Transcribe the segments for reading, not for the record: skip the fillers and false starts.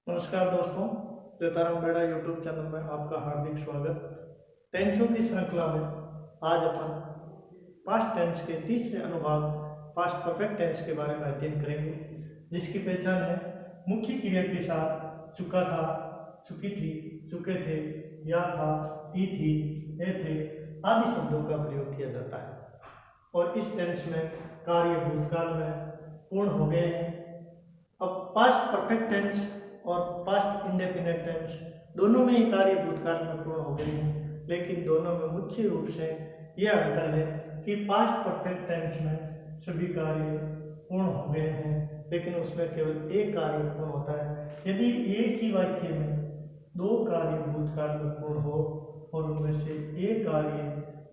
नमस्कार दोस्तों, सीताराम बेड़ा यूट्यूब चैनल में आपका हार्दिक स्वागत। टेंसों की श्रृंखला में आज अपन पास्ट टेंस के तीसरे अनुभाग पास्ट परफेक्ट टेंस के बारे में अध्ययन करेंगे, जिसकी पहचान है मुख्य क्रिया के साथ चुका था, चुकी थी, चुके थे, या था, ई थी, ए थे आदि शब्दों का प्रयोग किया जाता है। और इस टेंस में कार्य भूतकाल में पूर्ण हो गए हैं। अब पास्ट परफेक्ट टेंस और पास्ट इंडेफिनिट टेंस दोनों में ही कार्य भूतकाल में पूर्ण हो गए हैं, लेकिन दोनों में मुख्य रूप से यह अंतर है कि पास्ट परफेक्ट टेंस में सभी कार्य पूर्ण हो गए हैं, लेकिन उसमें केवल एक कार्य पूर्ण होता है। यदि एक ही वाक्य में दो कार्य भूतकाल में पूर्ण हो और उनमें से एक कार्य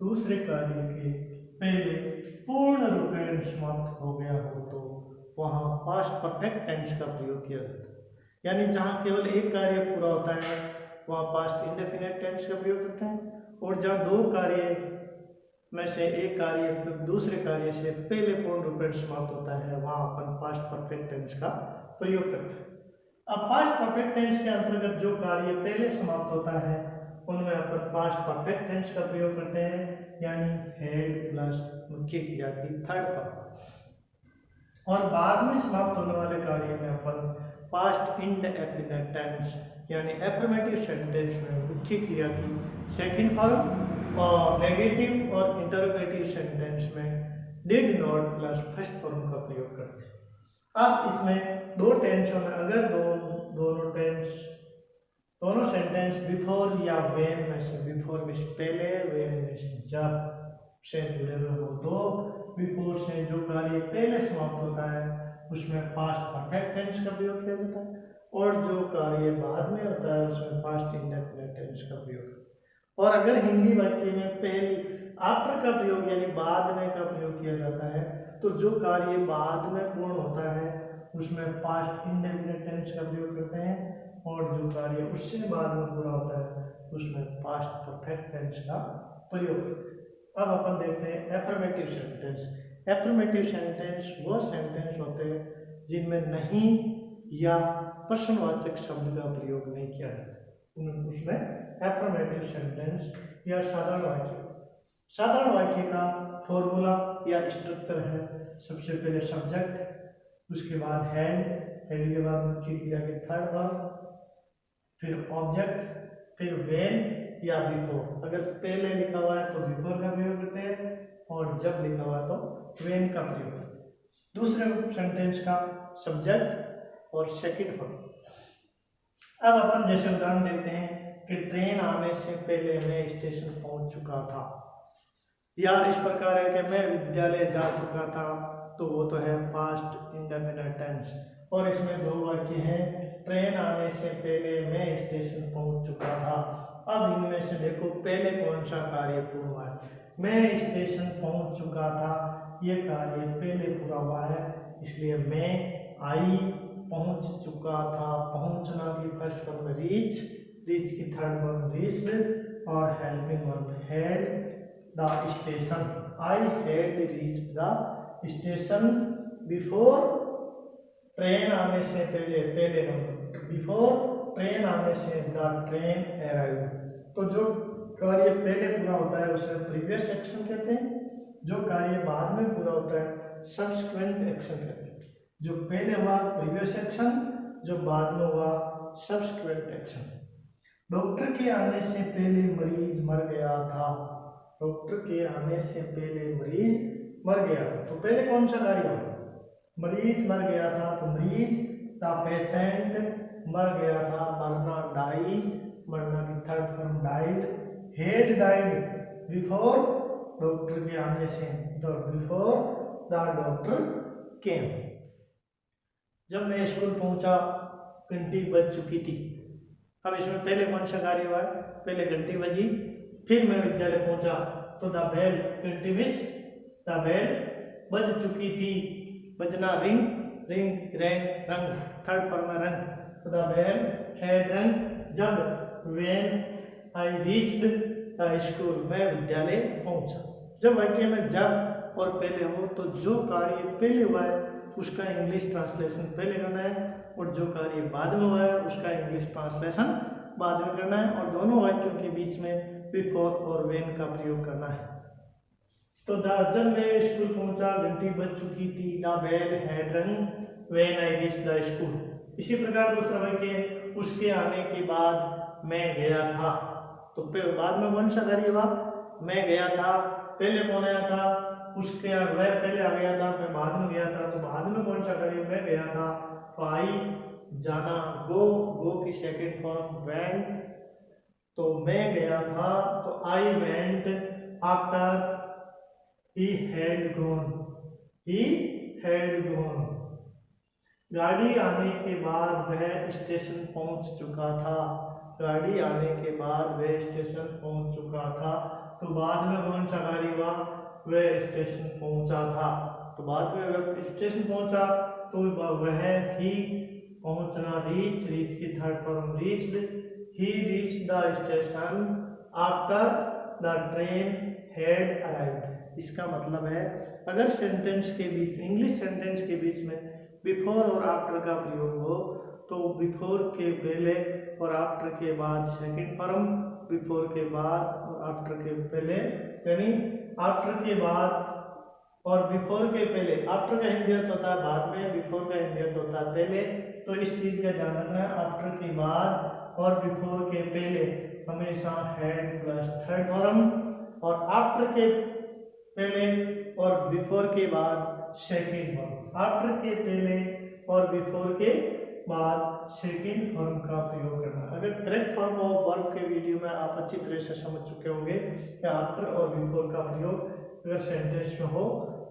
दूसरे कार्य के पहले पूर्ण रूपेण समाप्त हो गया हो तो वहाँ पास्ट परफेक्ट टेंस का प्रयोग किया जाता है। यानी जहाँ केवल एक कार्य पूरा होता है वहाँ पास्ट इंडेफिनिट टेंस का प्रयोग करते हैं, और जहाँ दो कार्य में से एक कार्य दूसरे कार्य से पहले पूर्ण रूपेण समाप्त होता है वहाँ अपन पास्ट परफेक्ट टेंस का प्रयोग करते हैं। अब पास्ट परफेक्ट टेंस के अंतर्गत जो कार्य पहले समाप्त होता है उनमें अपन पास्ट परफेक्ट टेंस का प्रयोग करते हैं, यानी हैड प्लस मुख्य क्रिया की थर्ड फॉर्म। और बाद में समाप्त होने वाले कार्य में अपन पास्ट इंडेफिनिट टेंस यानी एफर्मेटिव सेंटेंस में मुख्य क्रिया की सेकंड फॉर्म और नेगेटिव और इंटरोगेटिव सेंटेंस में did not plus first form का प्रयोग करते हैं। अब इसमें दो टेंसों में अगर दोनों सेंटेंस बिफोर या व्हेन में से, बिफोर में पहले, व्हेन में से जब से जुड़े हुए हो, तो बिफोर से जो कार्य पहले समाप्त होता है उसमें पास्ट परफेक्ट टेंस का प्रयोग किया जाता है, और जो कार्य बाद में होता है उसमें पास्ट इंडेफिनिट टेंस का प्रयोग। और अगर हिंदी वाक्य में पहले आफ्टर का प्रयोग यानी बाद में का प्रयोग किया जाता है, तो जो कार्य बाद में पूर्ण होता है उसमें पास्ट इंडेफिनिट टेंस का प्रयोग करते हैं, और जो कार्य उससे बाद में पूरा होता है उसमें पास्ट परफेक्ट टेंस का प्रयोग करते हैं। अब अपन देखते हैं एफर्मेटिव सेंटेंस। एफर्मेटिव सेंटेंस वो सेंटेंस होते हैं जिनमें नहीं या प्रश्नवाचक शब्द का प्रयोग नहीं किया जाता, उसमें एफर्मेटिव सेंटेंस या साधारण वाक्य का फॉर्मूला या स्ट्रक्चर है। सबसे पहले सब्जेक्ट, उसके बाद हैड के बाद मुख्य क्रिया के थर्ड वर्ब, फिर ऑब्जेक्ट, फिर व्हेन या बिफोर। अगर पहले लिखा हुआ है तो बिफोर का प्रयोग करते हैं, और जब लिखा हुआ है तो व्हेन का प्रयोग करते हैं। दूसरे सेंटेंस का सब्जेक्ट और सेकंड फॉर्म। अब अपन जैसे उदाहरण देखते हैं कि ट्रेन आने से पहले मैं स्टेशन पहुंच चुका था, या इस प्रकार है कि मैं विद्यालय जा चुका था, तो वो तो है पास्ट इंडेफिनिट टेंस। और इसमें दो वाक्य हैं, ट्रेन आने से पहले मैं स्टेशन पहुंच चुका था। अब इनमें से देखो पहले कौन सा कार्य पूर्ण हुआ है। मैं स्टेशन पहुंच चुका था, ये कार्य पहले पूरा हुआ है, इसलिए मैं आई पहुंच चुका था। पहुंचना की फर्स्ट फॉर्म रीच, रीच की थर्ड फॉर्म रीच्ड, और helping verb had the station. I had reached the station before train आने से पहले बिफोर ट्रेन आने से द ट्रेन अराइव्ड। तो जो कार्य पहले पूरा होता है उसे प्रीवियस एक्शन कहते हैं, जो कार्य बाद में पूरा होता है सब्सिक्वेंट एक्शन कहते हैं। जो पहले हुआ प्रीवियस एक्शन, जो बाद में हुआ सब्सिक्वेंट एक्शन। डॉक्टर के आने से पहले मरीज मर गया था। डॉक्टर के आने से पहले मरीज मर गया था, तो पहले कौन सा कार्य हुआ? मरीज मर गया था, तो मरीज द पेशेंट मर गया था। मरना डाई, मरना की third form died. Head died before doctor के आने से, द बिफोर द डॉक्टर केम। जब मैं स्कूल पहुंचा घंटी बज चुकी थी। अब इसमें पहले कौन सा कार्य हुआ है? पहले घंटी बजी, फिर मैं विद्यालय पहुंचा, तो द बेल घंटी मिस, द बेल बज चुकी थी। बजना रिंग, रिंग रैंग रंग, थर्ड फॉर्म है रंग, तो द बेल हैड रंग। जब when I reached the school, मैं विद्यालय पहुंचा। जब वाक्य में जब और पहले हो तो जो कार्य पहले हुआ है उसका इंग्लिश ट्रांसलेशन पहले करना है, और जो कार्य बाद में हुआ है उसका इंग्लिश ट्रांसलेशन बाद में करना है, और दोनों वाक्यों के बीच में बिफोर और व्हेन का प्रयोग करना है। तो जब मैं स्कूल पहुंचा घंटी बज चुकी थी, द बेल हैड रंग when I reached the school. इसी प्रकार दूसरा वाक्य, उसके आने के बाद मैं गया था। तो बाद में कौन सा कार्य हुआ, मैं गया था, पहले कौन आया था, उसके वह पहले आ गया था, मैं बाद में गया था, तो बाद में कौन सा कार्य, मैं गया था, तो आई जाना, गो की सेकंड फॉर्म वेंट, तो मैं गया था, तो I went after he had gone. गाड़ी आने के बाद वह स्टेशन पहुंच चुका था, गाड़ी आने के बाद वह स्टेशन पहुंच चुका था, तो बाद में कौन सा कार्य हुआ, वह स्टेशन पहुंचा था, तो बाद में वह स्टेशन पहुंचा, तो वह ही पहुंचना, रीच की third form reached, he reached the station after the train had arrived. इसका मतलब है अगर सेंटेंस के बीच, इंग्लिश सेंटेंस के बीच में बिफोर और आफ्टर का प्रयोग हो, तो बिफोर के पहले और आफ्टर के बाद सेकंड फॉर्म, बिफोर के बाद और आफ्टर के पहले, यानी आफ्टर के बाद और बिफोर के पहले, आफ्टर का हिंदी अर्थ होता है बाद में, बिफोर का हिंदी अर्थ होता है पहले, तो इस चीज का ध्यान रखना है, आफ्टर के बाद और बिफोर के पहले हमेशा हैड प्लस थर्ड फॉर्म, और आफ्टर के पहले और बिफोर के बाद सेकंड फॉर्म, आफ्टर के पहले और बिफोर के बाद सेकंड फॉर्म का प्रयोग करना। अगर करेक्ट फॉर्म ऑफ वर्ब के वीडियो में आप अच्छी तरह से समझ चुके होंगे कि आफ्टर और बिफोर का प्रयोग अगर सेंटेंस में हो,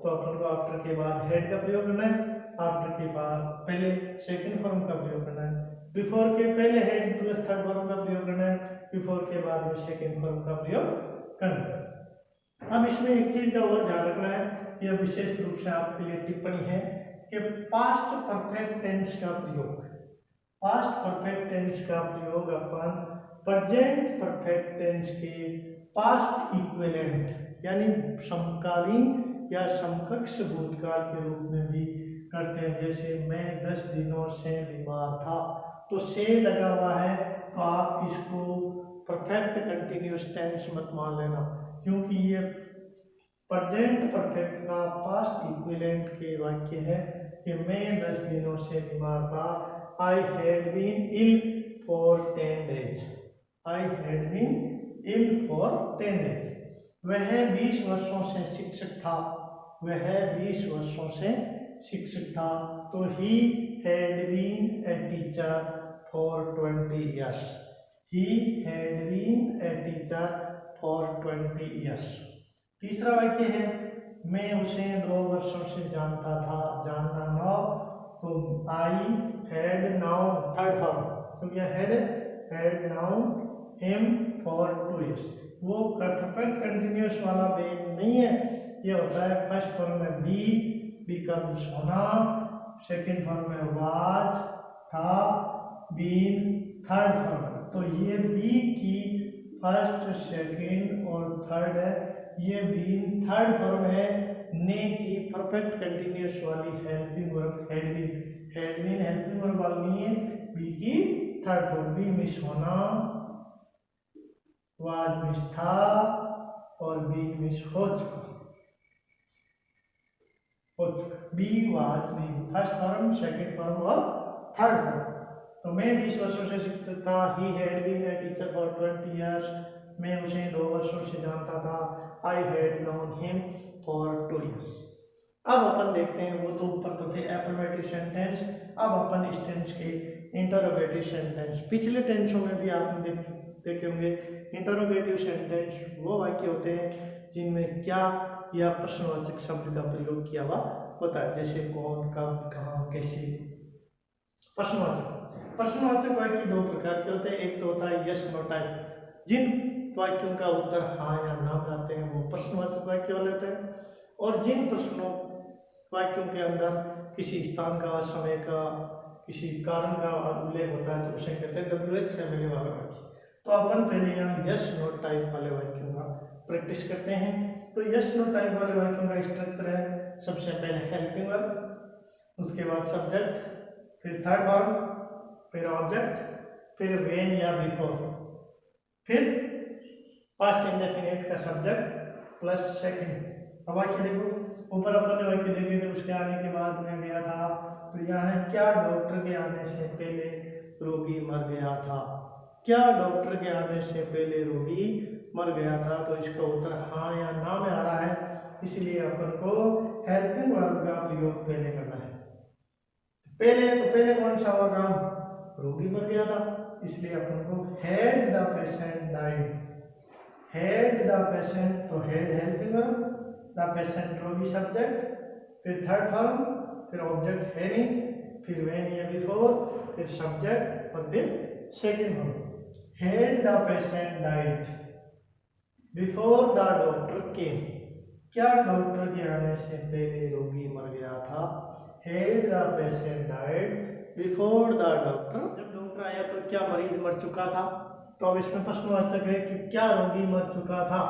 तो अपन को आफ्टर के बाद हेड का प्रयोग करना है, आफ्टर के बाद पहले सेकंड फॉर्म का प्रयोग करना है, बिफोर के पहले हेड प्लस थर्ड फॉर्म का प्रयोग करना है, बिफोर के बाद में सेकंड फॉर्म का प्रयोग करना है। अब इसमें एक चीज का और ध्यान रखना है, यह विशेष रूप से आपके लिए टिप्पणी है कि पास्ट परफेक्ट टेंस का प्रयोग, पास्ट परफेक्ट टेंस का प्रयोग अपन प्रेजेंट परफेक्ट टेंस के पास्ट इक्विवेलेंट यानी समकालीन या समकक्ष भूतकाल के रूप में भी करते हैं। जैसे मैं 10 दिनों से बीमार था, तो से लगा हुआ है, तो आप इसको परफेक्ट कंटिन्यूअस टेंस मत मान लेना, क्योंकि ये प्रेजेंट परफेक्ट का पास्ट इक्विवेलेंट के वाक्य है कि मैं 10 दिनों से बीमार था, I had been ill for 10 days, I had been ill for 10 days। वह 20 वर्षों से शिक्षक था, वह 20 वर्षों से शिक्षक था, तो he had been a teacher for 20 years, he had been a teacher for 20 years। तीसरा वाक्य है, मैं उसे 2 वर्षों से जानता था, जानना नौ, तो I had known third form, क्योंकि had known him for 2 years। वो परफेक्ट कंटिन्यूअस वाला बेन नहीं है, ये होता है फर्स्ट फॉर्म में बी बिकम्स होना, सेकंड फॉर्म में वाज था, बीन थर्ड फॉर्म। तो ये बी की फर्स्ट सेकंड और थर्ड है, ये बीन थर्ड फॉर्म है, ने की परफेक्ट कंटिन्यूअस वाली helping verb had been helping verb वाली नहीं है, बी की थर्ड फॉर्म, बी मिस होना, वाज मिस था और बीन मिस हो चुका, be was been first form, second form और थर्ड फॉर्म। तो मैं 20 वर्षों से शिक्षक था, he had been a teacher for 20 years, मैं उसे 2 वर्षों से जानता था, I had known him for 2 years। अब अपन देखते हैं, वो तो ऊपर तो थे एफर्मेटिव सेंटेंस, अब अपन इस टेंस के इंटरोगेटिव सेंटेंस। पिछले टेंसों में भी आपने देखे होंगे, इंटरोगेटिव सेंटेंस वो वाक्य होते हैं जिनमें क्या या प्रश्नवाचक शब्द का प्रयोग किया हुआ होता है, जैसे कौन, कब, कहाँ, कैसे। प्रश्नवाचक वाक्य 2 प्रकार के होते हैं, एक तो होता है यस नो टाइप, जिन वाक्यों का उत्तर हाँ या ना लाते हैं वो प्रश्नवाचक वाक्य हो लेते हैं, और जिन प्रश्नों वाक्यों के अंदर किसी स्थान का, समय का, किसी कारण का उल्लेख होता है तो उसे कहते हैं WH फैमिली वाला वाक्य। तो अपन पहले यहाँ यस नो टाइप वाले वाक्यों का प्रैक्टिस करते हैं। तो यस नो टाइप वाले वाक्यों का स्ट्रक्चर है, सबसे पहले हेल्पिंग वर्ब, उसके बाद सब्जेक्ट, फिर थर्ड फॉर्म, फिर ऑब्जेक्ट, फिर व्हेन या बिफोर, फिर पास्ट इंडेफिनिट का सब्जेक्ट प्लस सेकंड। अब वाक्य देखो, ऊपर अपन ने वाक्य देखे थे, उसके आने के बाद में गया था, तो यहाँ है क्या डॉक्टर के आने से पहले रोगी मर गया था। क्या डॉक्टर के आने से पहले रोगी मर गया था, तो इसका उत्तर हाँ या ना में आ रहा है, इसलिए अपन को हेल्पिंग वर्ब का प्रयोग पहले करना है। पहले कौन सा हुआ काम, रोगी मर गया था, इसलिए अपन को had the patient died, had the patient, तो had helping verb, the patient रोगी सब्जेक्ट, फिर थर्ड फॉर्म, फिर ऑब्जेक्ट है नहीं, फिर व्हेन या बिफोर, फिर सब्जेक्ट और फिर second form. Had the patient died before the doctor केम, क्या डॉक्टर के आने से पहले रोगी मर गया था। Had the patient died before the doctor, जब डॉक्टर आया तो क्या मरीज मर चुका था, तो अब इसमें प्रश्नवाचक है कि क्या रोगी मर चुका था,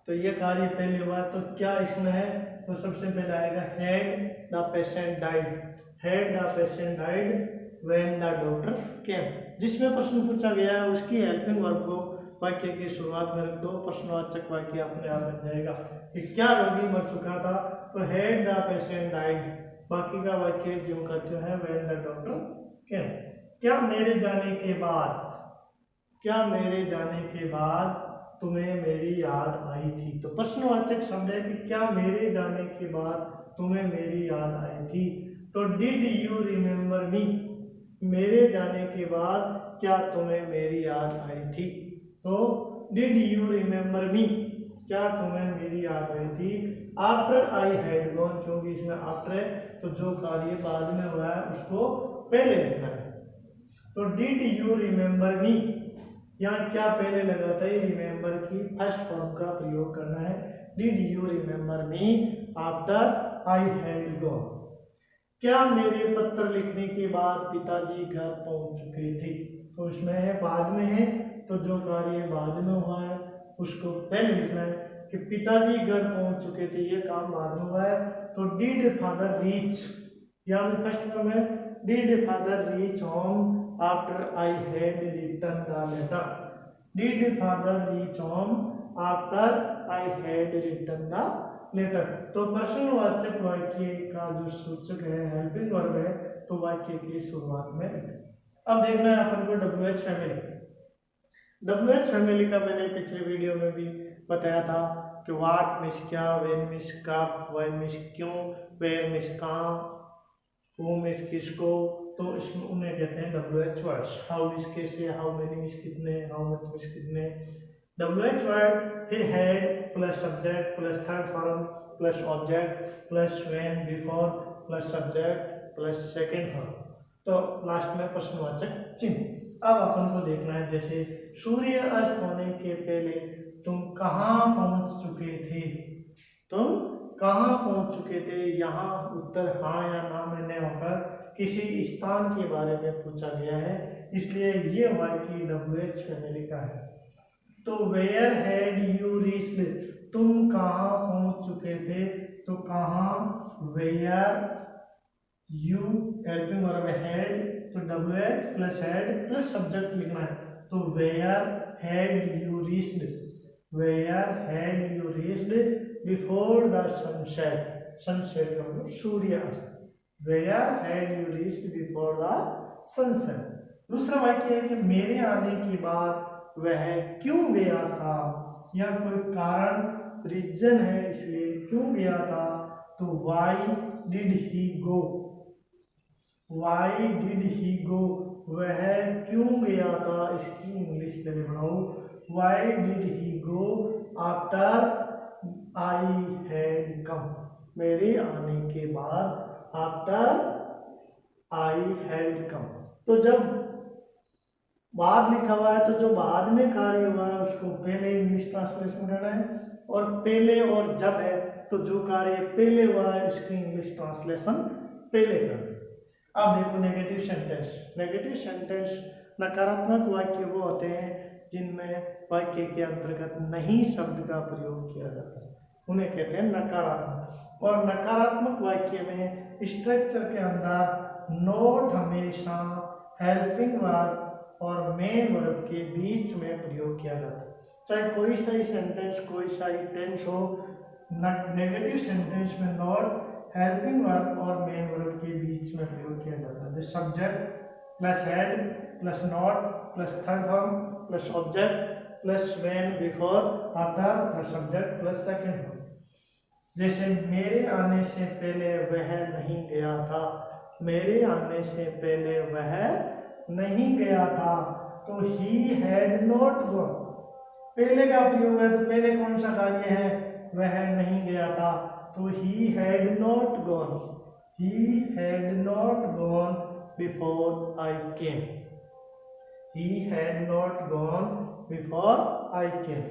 तो ये कार्य पहले हुआ, तो क्या इसमें है, तो सबसे पहले आएगा had the patient died, had the patient died when the doctor केम। जिसमें प्रश्न पूछा गया है उसकी हेल्पिंग वर्ब को वाक्य की शुरुआत में रख दो, प्रश्नवाचक वाक्य अपने आप बन जाएगा कि क्या रोगी मर चुका था, तो हैड द पेशेंट डाइड, बाकी का वाक्य जो का जो है व्हेन द डॉक्टर केम। क्या मेरे जाने के बाद, क्या मेरे जाने के बाद तुम्हें मेरी याद आई थी, तो प्रश्नवाचक शब्द है कि क्या मेरे जाने के बाद तुम्हें मेरी याद आई थी, तो डिड यू रिमेम्बर मी, मेरे जाने के बाद क्या तुम्हें मेरी याद आई थी, तो डिड यू रिमेम्बर मी, क्या तुम्हें मेरी याद आई थी। आफ्टर आई हैड गॉन, क्योंकि इसमें आफ्टर है, तो जो कार्य बाद में हुआ है उसको पहले लिखना है, तो डिड यू रिमेम्बर मी, यहाँ क्या पहले लगा था, रिमेम्बर की फर्स्ट फॉर्म का प्रयोग करना है। Did you remember me after I had gone, क्या मेरे पत्र लिखने के बाद पिताजी घर पहुंच चुके थे, तो इसमें है बाद में है, तो जो कार्य बाद में हुआ है उसको पहले लिखना है कि पिताजी घर पहुंच चुके थे, ये काम बाद में हुआ है, तो डिड फादर रीच, यहाँ में फर्स्ट फॉर्म है, did father reach home after I had written the letter, did father reach home after I had written the letter, तो प्रश्नवाचक वाक्य का जो सूचक है हेल्पिंग वर्ब है, तो वाक्य की शुरुआत में। अब देखना है अपन को WH फैमिली। WH फैमिली का मैंने पिछले वीडियो में भी बताया था कि व्हाट मिस क्या, व्हेन मिस कब, व्हाई मिस क्यों, वेयर मिस कहाँ, हु मिस किसको, तो इसमें उन्हें कहते हैं WH वर्ड्स। हाउ मिस कैसे, हाउ मेनी मिस कितने, हाउ मच मिस कितने, WH वर्ड, फिर head plus subject plus third form plus object plus when before plus subject plus second form, तो लास्ट में प्रश्नवाचक चिन्ह। अब अपन को देखना है, जैसे सूर्य अस्त होने के पहले तुम कहाँ पहुंच चुके थे, तुम कहाँ पहुंच चुके थे, यहाँ उत्तर हाँ या ना में नहीं होकर किसी स्थान के बारे में पूछा गया है, इसलिए ये वाक्य WH फैमिली का है। तो वेयर हैड यू रीच्ड, तुम कहाँ पहुंच चुके थे, तो कहाँ, where, you helping verb had, तो WH plus had plus subject लिखना है, तो where had you reached, where had you reached before the sunset, sunset मतलब सूर्यास्त, where had you reached before the sunset. दूसरा वाक्य है कि मेरे आने के बाद वह क्यों गया था, या कोई कारण रीजन है इसलिए क्यों गया था, तो why did he go, why did he go, वह क्यों गया था, इसकी इंग्लिश में बनाओ, why did he go after I had come, मेरे आने के बाद, आफ्टर आई हैड कम, तो जब बाद लिखा हुआ है तो जो बाद में कार्य हुआ है उसको पहले इंग्लिश ट्रांसलेशन करना है, और पहले और जब है तो जो कार्य पहले हुआ है उसकी इंग्लिश ट्रांसलेशन पहले करना है। अब देखो नेगेटिव सेंटेंस। नेगेटिव सेंटेंस नकारात्मक वाक्य वो होते हैं जिनमें वाक्य के अंतर्गत नहीं शब्द का प्रयोग किया जाता है, उन्हें कहते हैं नकारात्मक। और नकारात्मक वाक्य में स्ट्रक्चर के अंदर नॉट हमेशा हेल्पिंग वर्ब और मेन वर्ब के बीच में प्रयोग किया जाता है। चाहे कोई सा ही सेंटेंस, कोई सा ही टेंस हो, नेगेटिव सेंटेंस में नॉट हेल्पिंग वर्ब और मेन वर्ब के बीच में प्रयोग किया जाता है। जैसे subject plus head plus not plus third form plus object plus when before after plus subject plus second form. जैसे मेरे आने से पहले वह नहीं गया था, मेरे आने से पहले वह नहीं गया था, तो ही हैड नॉट गॉन। पहले का प्रयोग है तो पहले कौन सा कार्य है, वह नहीं गया था, तो he had not gone, he had not gone before I came, he had not gone before I came.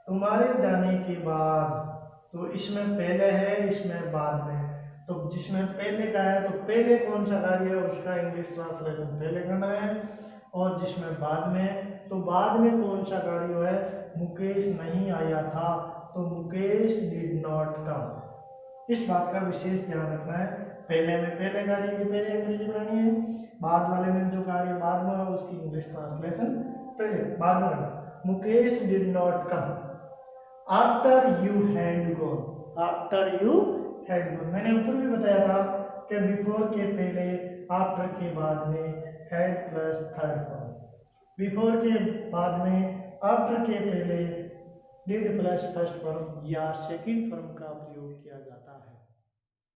तुम्हारे जाने के बाद, तो इसमें पहले है, इसमें बाद में, तो जिसमें पहले का है तो पहले कौन सा कार्य है उसका इंग्लिश ट्रांसलेशन पहले करना है, और जिसमें बाद में तो बाद में कौन सा कार्य है, मुकेश नहीं आया था, तो मुकेश डिड नॉट कम। इस बात का विशेष ध्यान रखना है, पहले में पहले कार्य की पहले अंग्रेजी बनानी है, बाद वाले में जो कार्य बाद में है उसकी इंग्लिश ट्रांसलेशन पहले बाद में करना। Mukesh did not come after you had gone, after you had gone. मैंने ऊपर भी बताया था कि बिफोर के पहले, आफ्टर के बाद में had plus third form, before के बाद में, आफ्टर के पहले डिड प्लस फर्स्ट फॉर्म या सेकंड फॉर्म का प्रयोग किया जाता है।